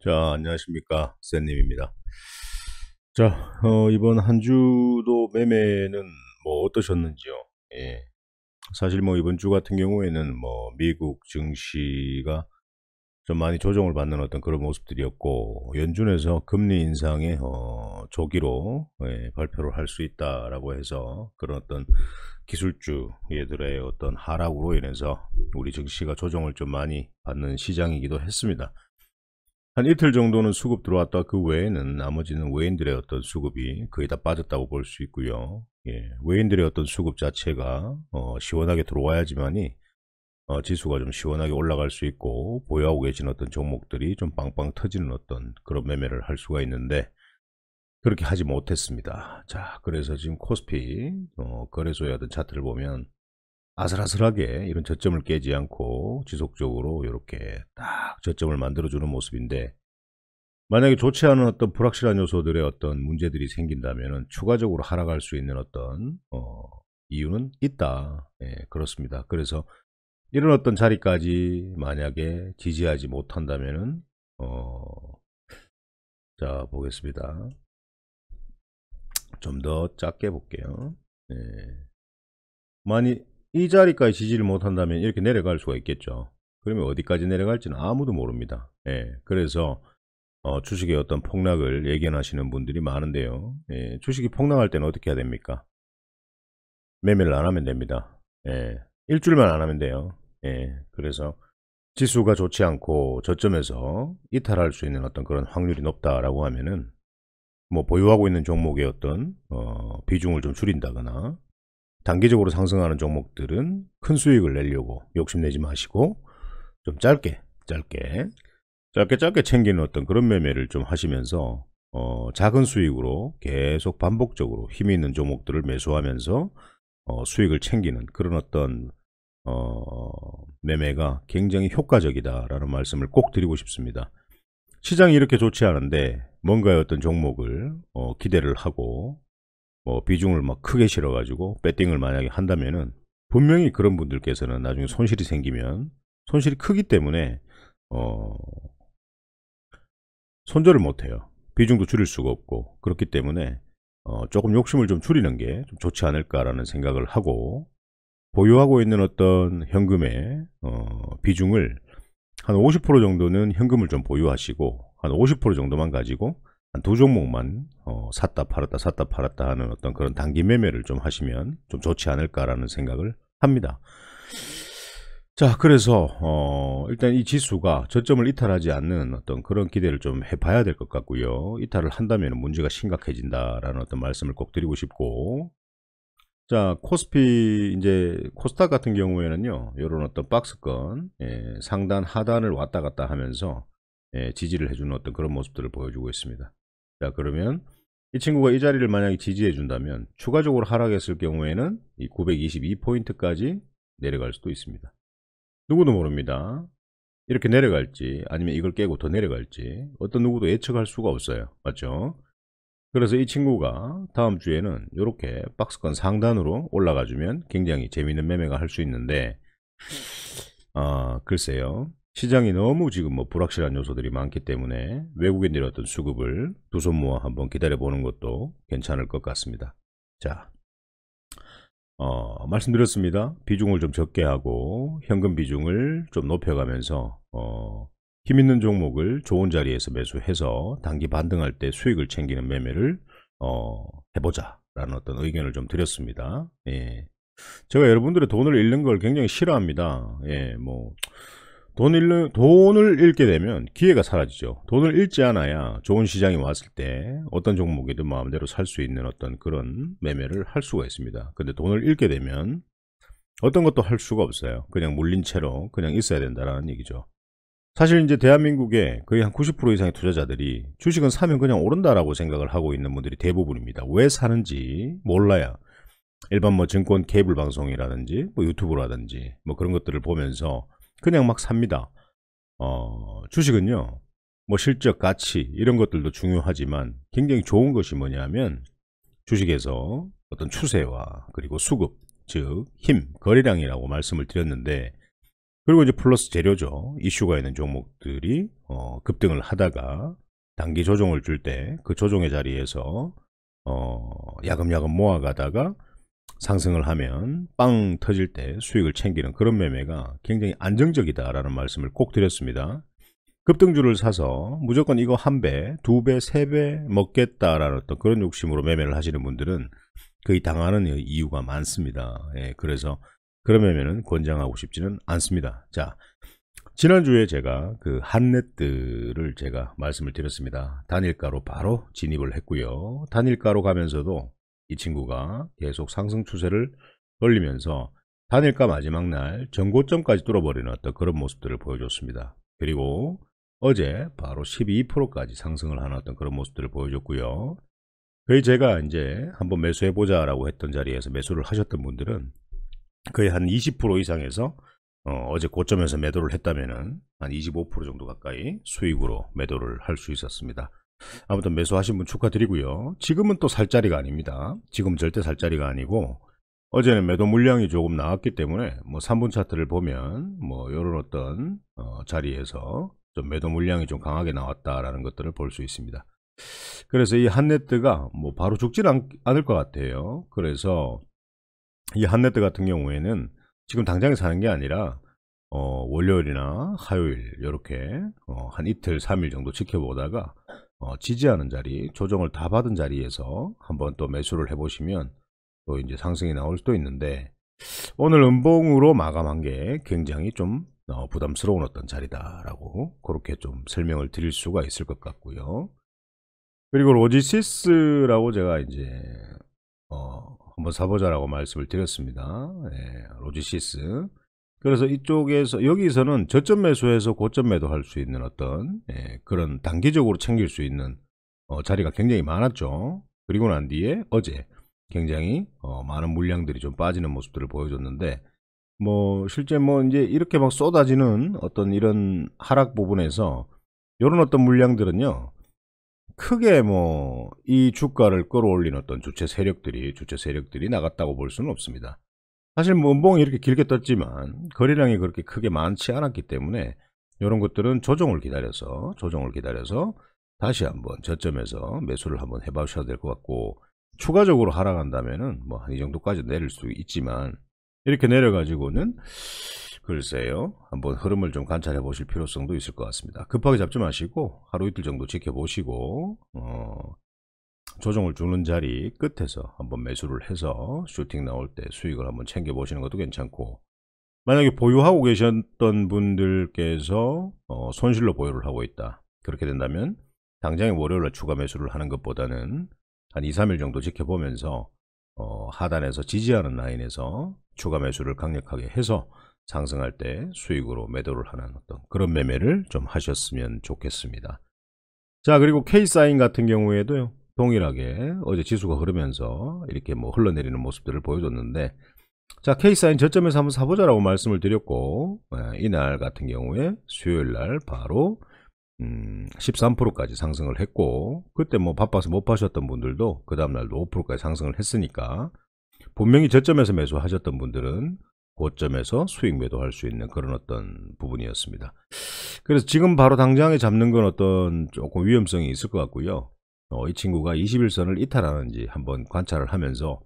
자, 안녕하십니까. 쌤님입니다. 자, 이번 한 주도 매매는 뭐 어떠셨는지요? 예. 사실 뭐 이번 주 같은 경우에는 뭐 미국 증시가 좀 많이 조정을 받는 어떤 그런 모습들이었고, 연준에서 금리 인상의 조기로 발표를 할 수 있다라고 해서 그런 어떤 기술주들의 어떤 하락으로 인해서 우리 증시가 조정을 좀 많이 받는 시장이기도 했습니다. 한 이틀 정도는 수급 들어왔다. 그 외에는 나머지는 외인들의 어떤 수급이 거의 다 빠졌다고 볼 수 있고요. 예, 외인들의 어떤 수급 자체가 시원하게 들어와야지만이 지수가 좀 시원하게 올라갈 수 있고, 보유하고 계신 어떤 종목들이 좀 빵빵 터지는 어떤 그런 매매를 할 수가 있는데, 그렇게 하지 못했습니다. 자, 그래서 지금 코스피 거래소의 어떤 차트를 보면 아슬아슬하게 이런 저점을 깨지 않고 지속적으로 이렇게 딱 저점을 만들어주는 모습인데, 만약에 좋지 않은 어떤 불확실한 요소들의 어떤 문제들이 생긴다면 추가적으로 하락할 수 있는 어떤 이유는 있다. 예, 그렇습니다. 그래서 이런 어떤 자리까지 만약에 지지하지 못한다면은 자, 보겠습니다. 좀 더 작게 볼게요. 예. 만약 이 자리까지 지지를 못한다면 이렇게 내려갈 수가 있겠죠. 그러면 어디까지 내려갈지는 아무도 모릅니다. 예, 그래서 주식의 어떤 폭락을 예견하시는 분들이 많은데요. 예, 주식이 폭락할 때는 어떻게 해야 됩니까? 매매를 안 하면 됩니다. 예, 일주일만 안 하면 돼요. 예, 그래서 지수가 좋지 않고 저점에서 이탈할 수 있는 어떤 그런 확률이 높다라고 하면은 뭐 보유하고 있는 종목의 어떤 비중을 좀 줄인다거나, 단기적으로 상승하는 종목들은 큰 수익을 내려고 욕심내지 마시고 좀 짧게 챙기는 어떤 그런 매매를 좀 하시면서 작은 수익으로 계속 반복적으로 힘이 있는 종목들을 매수하면서 수익을 챙기는 그런 어떤 매매가 굉장히 효과적이다라는 말씀을 꼭 드리고 싶습니다. 시장이 이렇게 좋지 않은데 뭔가의 어떤 종목을 기대를 하고 비중을 막 크게 실어가지고 배팅을 만약에 한다면은, 분명히 그런 분들께서는 나중에 손실이 생기면 손실이 크기 때문에 손절을 못해요. 비중도 줄일 수가 없고, 그렇기 때문에 조금 욕심을 좀 줄이는 게 좀 좋지 않을까라는 생각을 하고, 보유하고 있는 어떤 현금의 비중을 한 50% 정도는 현금을 좀 보유하시고, 한 50% 정도만 가지고 한 두 종목만 샀다 팔았다 하는 어떤 그런 단기 매매를 좀 하시면 좀 좋지 않을까라는 생각을 합니다. 자, 그래서 일단 이 지수가 저점을 이탈하지 않는 어떤 그런 기대를 좀 해봐야 될 것 같고요. 이탈을 한다면 문제가 심각해진다라는 어떤 말씀을 꼭 드리고 싶고, 자, 코스피 이제 코스닥 같은 경우에는요, 이런 어떤 박스권 상단 하단을 왔다 갔다 하면서 지지를 해주는 어떤 그런 모습들을 보여주고 있습니다. 자, 그러면 이 친구가 이 자리를 만약에 지지해 준다면 추가적으로 하락했을 경우에는 이 922포인트까지 내려갈 수도 있습니다. 누구도 모릅니다. 이렇게 내려갈지 아니면 이걸 깨고 더 내려갈지 어떤 누구도 예측할 수가 없어요. 맞죠? 그래서 이 친구가 다음 주에는 이렇게 박스권 상단으로 올라가 주면 굉장히 재미있는 매매가 할 수 있는데, 글쎄요. 시장이 너무 지금 뭐 불확실한 요소들이 많기 때문에 외국인들의 어떤 수급을 두 손 모아 한번 기다려 보는 것도 괜찮을 것 같습니다. 자, 말씀드렸습니다. 비중을 좀 적게 하고 현금 비중을 좀 높여가면서 힘 있는 종목을 좋은 자리에서 매수해서 단기 반등할 때 수익을 챙기는 매매를 해보자 라는 어떤 의견을 좀 드렸습니다. 예. 제가 여러분들의 돈을 잃는 걸 굉장히 싫어합니다. 예, 뭐 돈을 잃게 되면 기회가 사라지죠. 돈을 잃지 않아야 좋은 시장이 왔을 때 어떤 종목이든 마음대로 살 수 있는 어떤 그런 매매를 할 수가 있습니다. 근데 돈을 잃게 되면 어떤 것도 할 수가 없어요. 그냥 물린 채로 그냥 있어야 된다는 얘기죠. 사실 이제 대한민국의 거의 한 90% 이상의 투자자들이 주식은 사면 그냥 오른다라고 생각을 하고 있는 분들이 대부분입니다. 왜 사는지 몰라요. 일반 뭐 증권 케이블 방송이라든지 뭐 유튜브라든지 뭐 그런 것들을 보면서 그냥 막 삽니다. 주식은요, 뭐 실적, 가치 이런 것들도 중요하지만 굉장히 좋은 것이 뭐냐면 주식에서 어떤 추세와 그리고 수급, 즉 힘, 거래량이라고 말씀을 드렸는데, 그리고 이제 플러스 재료죠. 이슈가 있는 종목들이 급등을 하다가 단기 조정을 줄 때 그 조정의 자리에서 야금야금 모아가다가 상승을 하면 빵 터질 때 수익을 챙기는 그런 매매가 굉장히 안정적이다라는 말씀을 꼭 드렸습니다. 급등주를 사서 무조건 이거 1배, 2배, 3배 먹겠다라는 어떤 그런 욕심으로 매매를 하시는 분들은 거의 당하는 이유가 많습니다. 예, 그래서 그런 매매는 권장하고 싶지는 않습니다. 자, 지난주에 제가 그 한네트를 제가 말씀을 드렸습니다. 단일가로 바로 진입을 했고요. 단일가로 가면서도 이 친구가 계속 상승 추세를 벌리면서 단일가 마지막 날 전고점까지 뚫어버리는 어떤 그런 모습들을 보여줬습니다. 그리고 어제 바로 12%까지 상승을 하는 어떤 그런 모습들을 보여줬고요. 거의 제가 이제 한번 매수해보자 라고 했던 자리에서 매수를 하셨던 분들은 거의 한 20% 이상에서 어제 고점에서 매도를 했다면은 한 25% 정도 가까이 수익으로 매도를 할 수 있었습니다. 아무튼 매수하신 분 축하드리고요. 지금은 또 살 자리가 아닙니다. 지금 절대 살 자리가 아니고 어제는 매도 물량이 조금 나왔기 때문에 뭐 3분 차트를 보면 뭐 이런 어떤 자리에서 좀 매도 물량이 좀 강하게 나왔다라는 것들을 볼 수 있습니다. 그래서 이 한네트가 뭐 바로 죽지는 않을 것 같아요. 그래서 이 한네트 같은 경우에는 지금 당장에 사는 게 아니라 월요일이나 화요일 이렇게 한 이틀 3일 정도 지켜보다가 지지하는 자리, 조정을 다 받은 자리에서 한번 또 매수를 해보시면 또 이제 상승이 나올 수도 있는데, 오늘 음봉으로 마감한 게 굉장히 좀 부담스러운 어떤 자리다라고 그렇게 좀 설명을 드릴 수가 있을 것 같고요. 그리고 로지시스라고 제가 이제 한번 사보자라고 말씀을 드렸습니다. 네, 로지시스. 그래서 이쪽에서 여기서는 저점 매수해서 고점 매도할 수 있는 어떤 그런 단기적으로 챙길 수 있는 자리가 굉장히 많았죠. 그리고 난 뒤에 어제 굉장히 많은 물량들이 좀 빠지는 모습들을 보여줬는데, 뭐 실제 뭐 이제 이렇게 막 쏟아지는 어떤 이런 하락 부분에서 이런 어떤 물량들은요, 크게 뭐 이 주가를 끌어올린 어떤 주체 세력들이 나갔다고 볼 수는 없습니다. 사실 뭐 음봉이 이렇게 길게 떴지만 거래량이 그렇게 크게 많지 않았기 때문에 이런 것들은 조정을 기다려서 다시 한번 저점에서 매수를 한번 해보셔야 될 것 같고, 추가적으로 하락한다면은 뭐 한 이 정도까지 내릴 수 있지만 이렇게 내려가지고는 글쎄요, 한번 흐름을 좀 관찰해 보실 필요성도 있을 것 같습니다. 급하게 잡지 마시고 하루 이틀 정도 지켜보시고 조정을 주는 자리 끝에서 한번 매수를 해서 슈팅 나올 때 수익을 한번 챙겨 보시는 것도 괜찮고, 만약에 보유하고 계셨던 분들께서 손실로 보유를 하고 있다, 그렇게 된다면 당장에 월요일에 추가 매수를 하는 것보다는 한 2, 3일 정도 지켜보면서 하단에서 지지하는 라인에서 추가 매수를 강력하게 해서 상승할 때 수익으로 매도를 하는 어떤 그런 매매를 좀 하셨으면 좋겠습니다. 자, 그리고 K사인 같은 경우에도요, 동일하게 어제 지수가 흐르면서 이렇게 뭐 흘러내리는 모습들을 보여줬는데, 자, K사인 저점에서 한번 사보자라고 말씀을 드렸고, 이날 같은 경우에 수요일날 바로 13%까지 상승을 했고, 그때 뭐 바빠서 못 파셨던 분들도 그 다음날도 5%까지 상승을 했으니까 분명히 저점에서 매수하셨던 분들은 고점에서 수익 매도할 수 있는 그런 어떤 부분이었습니다. 그래서 지금 바로 당장에 잡는 건 어떤 조금 위험성이 있을 것 같고요. 이 친구가 21선을 이탈하는지 한번 관찰을 하면서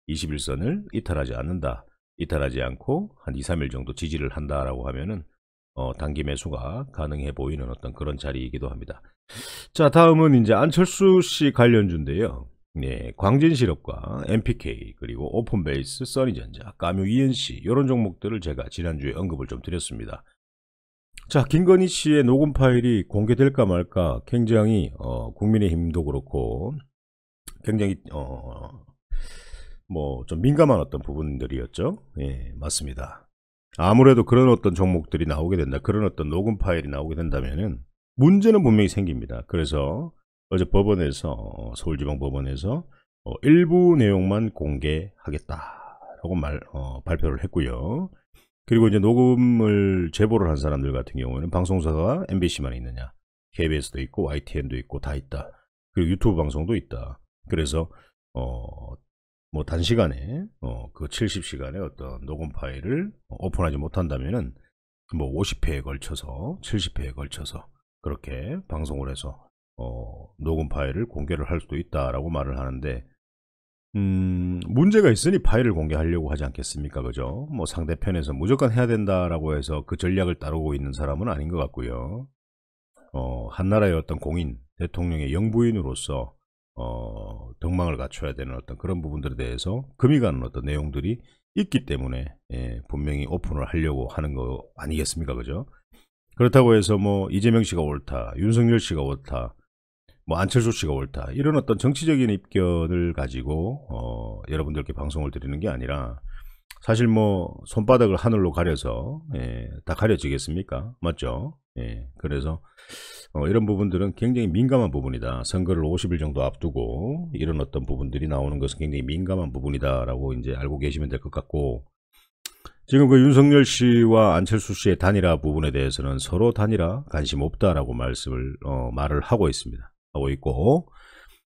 21선을 이탈하지 않고 한 2, 3일 정도 지지를 한다라고 하면은 단기 매수가 가능해 보이는 어떤 그런 자리이기도 합니다. 자, 다음은 이제 안철수 씨 관련주인데요. 네, 광진실업과 MPK, 그리고 오픈베이스, 써니전자, 까뮤 ENC 이런 종목들을 제가 지난주에 언급을 좀 드렸습니다. 자, 김건희 씨의 녹음 파일이 공개될까 말까 굉장히 국민의힘도 그렇고 굉장히 뭐 좀 민감한 어떤 부분들이었죠. 예, 맞습니다. 아무래도 그런 어떤 종목들이 나오게 된다, 그런 어떤 녹음 파일이 나오게 된다면은 문제는 분명히 생깁니다. 그래서 어제 법원에서, 서울지방법원에서 일부 내용만 공개하겠다라고 발표를 했고요. 그리고 이제 녹음을 제보를 한 사람들 같은 경우에는 방송사가 MBC만 있느냐, KBS도 있고 YTN도 있고 다 있다. 그리고 유튜브 방송도 있다. 그래서 뭐 단시간에 그 70시간의 어떤 녹음 파일을 오픈하지 못한다면은 뭐 50회에 걸쳐서 70회에 걸쳐서 그렇게 방송을 해서 녹음 파일을 공개를 할 수도 있다라고 말을 하는데, 문제가 있으니 파일을 공개하려고 하지 않겠습니까? 그죠? 뭐 상대편에서 무조건 해야 된다라고 해서 그 전략을 따르고 있는 사람은 아닌 것 같고요. 한나라의 어떤 공인, 대통령의 영부인으로서 덕망을 갖춰야 되는 어떤 그런 부분들에 대해서 금이 가는 어떤 내용들이 있기 때문에 분명히 오픈을 하려고 하는 거 아니겠습니까? 그죠? 그렇다고 해서 뭐 이재명 씨가 옳다, 윤석열 씨가 옳다, 뭐 안철수 씨가 옳다, 이런 어떤 정치적인 입견을 가지고 여러분들께 방송을 드리는 게 아니라, 사실 뭐 손바닥을 하늘로 가려서 다 가려지겠습니까? 맞죠? 그래서 이런 부분들은 굉장히 민감한 부분이다. 선거를 50일 정도 앞두고 이런 어떤 부분들이 나오는 것은 굉장히 민감한 부분이다라고 이제 알고 계시면 될 것 같고, 지금 그 윤석열 씨와 안철수 씨의 단일화 부분에 대해서는 서로 단일화 관심 없다라고 말을 하고 있습니다. 하고 있고,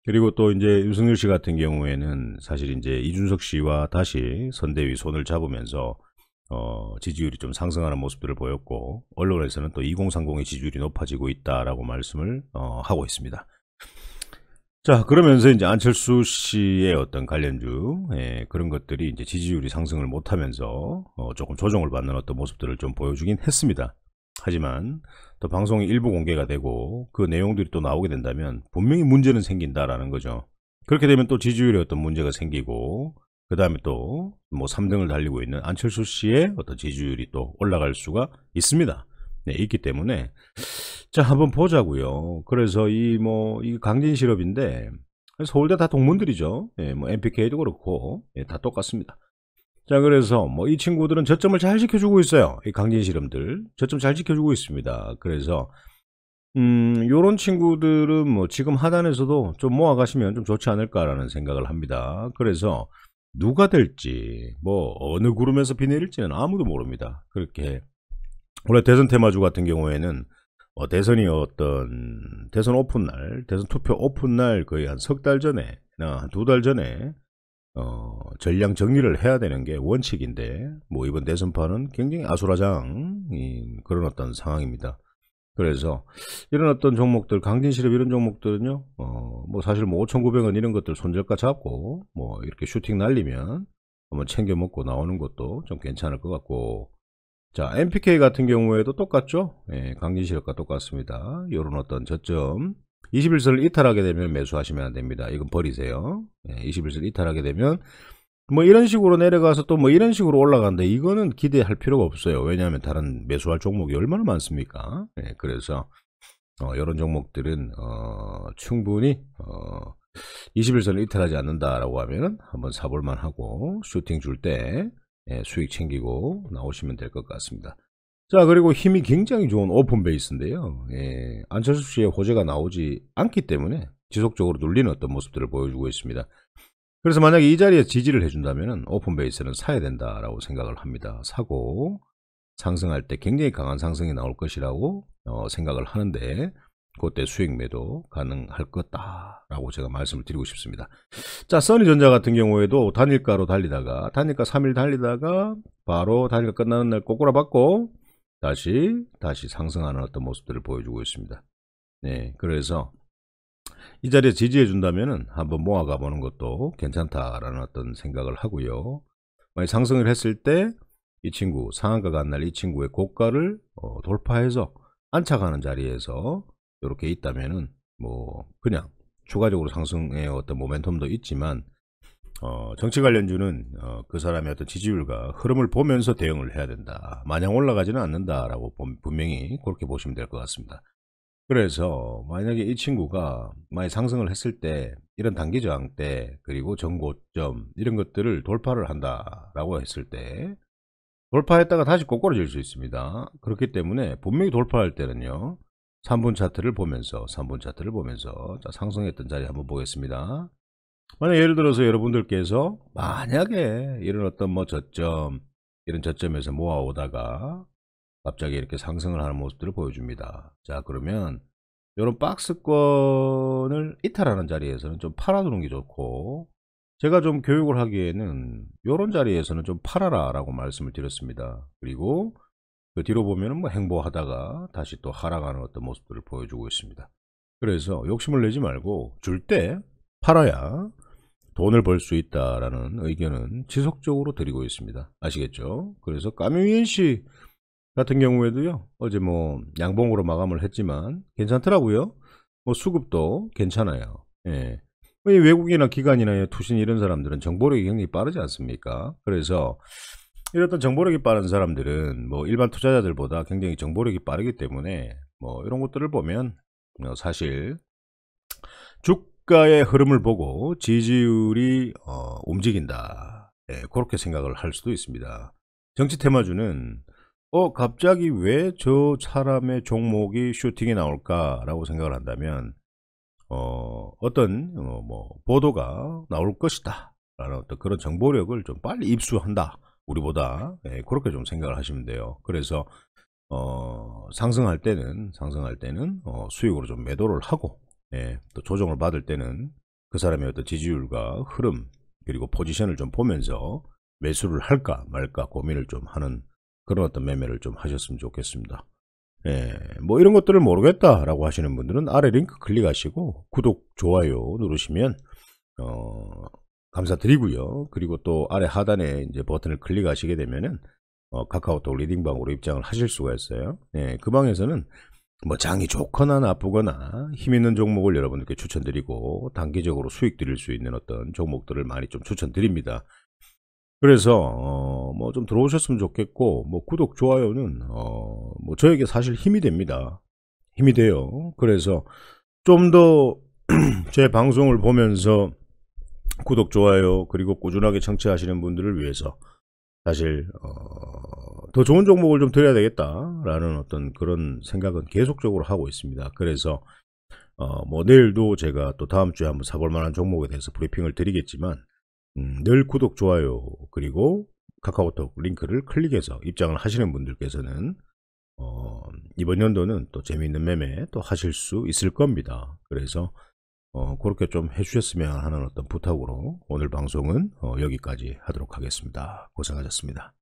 그리고 또 이제 윤석열 씨 같은 경우에는 사실 이제 이준석 씨와 다시 선대위 손을 잡으면서 지지율이 좀 상승하는 모습들을 보였고, 언론에서는 또 2030의 지지율이 높아지고 있다라고 말씀을 하고 있습니다. 자, 그러면서 이제 안철수 씨의 어떤 관련주 그런 것들이 이제 지지율이 상승을 못하면서 조금 조정을 받는 어떤 모습들을 좀 보여주긴 했습니다. 하지만 또 방송이 일부 공개가 되고 그 내용들이 또 나오게 된다면 분명히 문제는 생긴다라는 거죠. 그렇게 되면 또 지지율에 어떤 문제가 생기고, 그 다음에 또 뭐 3등을 달리고 있는 안철수 씨의 어떤 지지율이 또 올라갈 수가 있습니다. 네, 있기 때문에 자, 한번 보자고요. 그래서 이 강진 실업인데 서울대 다 동문들이죠. 뭐 MPK도 그렇고 다 똑같습니다. 자, 그래서 뭐 이 친구들은 저점을 잘 지켜주고 있어요. 이 강진 실험들 저점 잘 지켜주고 있습니다. 그래서 요런 친구들은 뭐 지금 하단에서도 좀 모아가시면 좀 좋지 않을까라는 생각을 합니다. 그래서 누가 될지, 뭐 어느 구름에서 비 내릴지는 아무도 모릅니다. 그렇게 원래 대선 테마주 같은 경우에는 대선이 대선 오픈날, 대선 투표 오픈날 거의 한 석 달 전에, 한 두 달 전에 전량 정리를 해야 되는 게 원칙인데, 뭐 이번 대선판은 굉장히 아수라장인 그런 어떤 상황입니다. 그래서 이런 어떤 종목들, 강진실업 이런 종목들은요, 뭐 사실 뭐 5,900원 이런 것들 손절가 잡고 뭐 이렇게 슈팅 날리면 한번 챙겨 먹고 나오는 것도 좀 괜찮을 것 같고, 자, MPK 같은 경우에도 똑같죠? 강진실업과 똑같습니다. 이런 어떤 저점 21선을 이탈하게 되면 매수하시면 안 됩니다. 이건 버리세요. 21선 이탈하게 되면 뭐 이런 식으로 내려가서 또 뭐 이런 식으로 올라가는데 이거는 기대할 필요가 없어요. 왜냐하면 다른 매수할 종목이 얼마나 많습니까? 그래서 이런 종목들은 충분히 21선을 이탈하지 않는다라고 하면 한번 사볼만 하고, 슈팅 줄 때 수익 챙기고 나오시면 될 것 같습니다. 자, 그리고 힘이 굉장히 좋은 오픈 베이스인데요. 안철수 씨의 호재가 나오지 않기 때문에 지속적으로 눌리는 어떤 모습들을 보여주고 있습니다. 그래서 만약에 이 자리에 지지를 해준다면 오픈 베이스는 사야 된다라고 생각을 합니다. 사고 상승할 때 굉장히 강한 상승이 나올 것이라고 생각을 하는데, 그때 수익 매도 가능할 거다라고 제가 말씀을 드리고 싶습니다. 자, 써니전자 같은 경우에도 단일가로 달리다가, 단일가 3일 달리다가 바로 단일가 끝나는 날 꼬꾸라 받고 다시 상승하는 어떤 모습들을 보여주고 있습니다. 네, 그래서 이 자리에 지지해 준다면은 한번 모아가 보는 것도 괜찮다라는 어떤 생각을 하고요. 만약 상승을 했을 때 이 친구, 상한가 간 날 이 친구의 고가를 돌파해서 안착하는 자리에서 이렇게 있다면은 뭐 그냥 추가적으로 상승의 어떤 모멘텀도 있지만, 정치 관련주는 그 사람의 어떤 지지율과 흐름을 보면서 대응을 해야 된다. 마냥 올라가지는 않는다라고 분명히 그렇게 보시면 될 것 같습니다. 그래서 만약에 이 친구가 많이 상승을 했을 때, 이런 단기 저항 때, 그리고 전고점 이런 것들을 돌파를 한다라고 했을 때, 돌파했다가 다시 꼬꾸라질 수 있습니다. 그렇기 때문에 분명히 돌파할 때는요, 3분 차트를 보면서 자, 상승했던 자리 한번 보겠습니다. 만약 예를 들어서 여러분들께서 만약에 이런 어떤 뭐 저점, 이런 저점에서 모아오다가 갑자기 이렇게 상승을 하는 모습들을 보여줍니다. 자, 그러면 이런 박스권을 이탈하는 자리에서는 좀 팔아두는 게 좋고, 제가 좀 교육을 하기에는 이런 자리에서는 좀 팔아라 라고 말씀을 드렸습니다. 그리고 그 뒤로 보면은 뭐 행보하다가 다시 또 하락하는 어떤 모습들을 보여주고 있습니다. 그래서 욕심을 내지 말고 줄 때 팔아야 돈을 벌 수 있다라는 의견은 지속적으로 드리고 있습니다. 아시겠죠? 그래서 까뮤인 씨 같은 경우에도요, 어제 뭐 양봉으로 마감을 했지만 괜찮더라고요. 뭐 수급도 괜찮아요. 예. 이 외국이나 기관이나 투신 이런 사람들은 정보력이 굉장히 빠르지 않습니까? 그래서 이런 정보력이 빠른 사람들은 뭐 일반 투자자들보다 굉장히 정보력이 빠르기 때문에 뭐 이런 것들을 보면 사실 주가의 흐름을 보고 지지율이 움직인다. 예, 그렇게 생각을 할 수도 있습니다. 정치 테마주는 갑자기 왜 저 사람의 종목이 슈팅이 나올까라고 생각을 한다면 어떤 뭐 보도가 나올 것이다 라는 어떤 그런 정보력을 좀 빨리 입수한다 우리보다. 예, 그렇게 좀 생각을 하시면 돼요. 그래서 상승할 때는 수익으로 좀 매도를 하고, 예, 또 조정을 받을 때는 그 사람의 어떤 지지율과 흐름 그리고 포지션을 좀 보면서 매수를 할까 말까 고민을 좀 하는 그런 어떤 매매를 좀 하셨으면 좋겠습니다. 예, 뭐 이런 것들을 모르겠다라고 하시는 분들은 아래 링크 클릭하시고 구독, 좋아요 누르시면 감사드리고요. 그리고 또 아래 하단에 이제 버튼을 클릭하시게 되면은 카카오톡 리딩방으로 입장을 하실 수가 있어요. 예, 그 방에서는 뭐 장이 좋거나 나쁘거나 힘 있는 종목을 여러분들께 추천드리고 단기적으로 수익 드릴 수 있는 어떤 종목들을 많이 좀 추천드립니다. 그래서 뭐 좀 들어오셨으면 좋겠고, 뭐 구독 좋아요는 뭐 저에게 사실 힘이 됩니다. 힘이 돼요. 그래서 좀 더 제 방송을 보면서 구독 좋아요 그리고 꾸준하게 청취하시는 분들을 위해서 사실 더 좋은 종목을 좀 드려야 되겠다라는 어떤 그런 생각은 계속적으로 하고 있습니다. 그래서 뭐 내일도 제가 또 다음 주에 한번 사볼 만한 종목에 대해서 브리핑을 드리겠지만 늘 구독, 좋아요 그리고 카카오톡 링크를 클릭해서 입장을 하시는 분들께서는 이번 연도는 또 재미있는 매매 또 하실 수 있을 겁니다. 그래서 그렇게 좀 해주셨으면 하는 어떤 부탁으로 오늘 방송은 여기까지 하도록 하겠습니다. 고생하셨습니다.